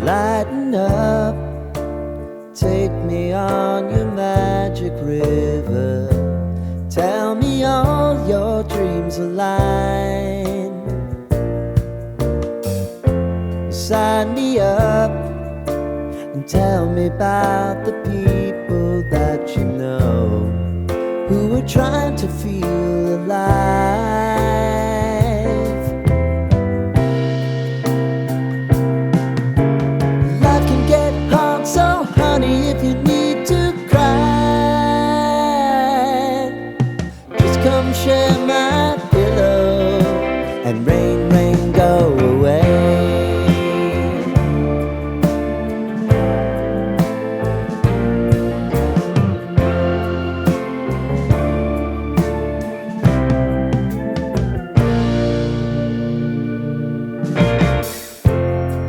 Lighten up, take me on your magic river. Tell me all your dreams align. Sign me up and tell me about the people that you know who are trying to feel alive. Life can get hard, so honey, if you need to cry, just come share my pillow and rain, rain, go away.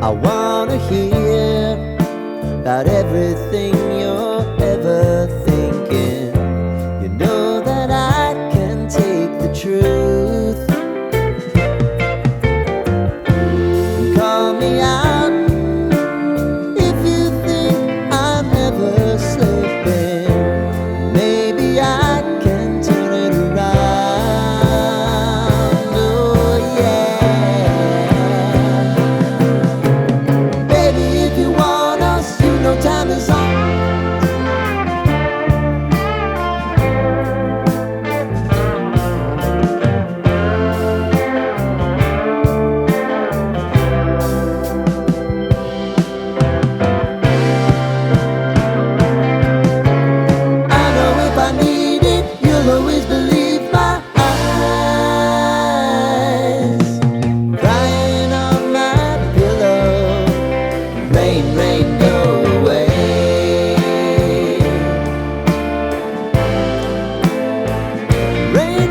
I wanna hear about everything you're ever thinking. You know that I can take the truth. Call me out if you think I'm ever slipping. Maybe I can turn it around. Oh yeah. Baby, if you want us, you know time is on. I know if I need it, you'll always believe my eyes. Crying on my pillow, rain, rain, go away. Rain,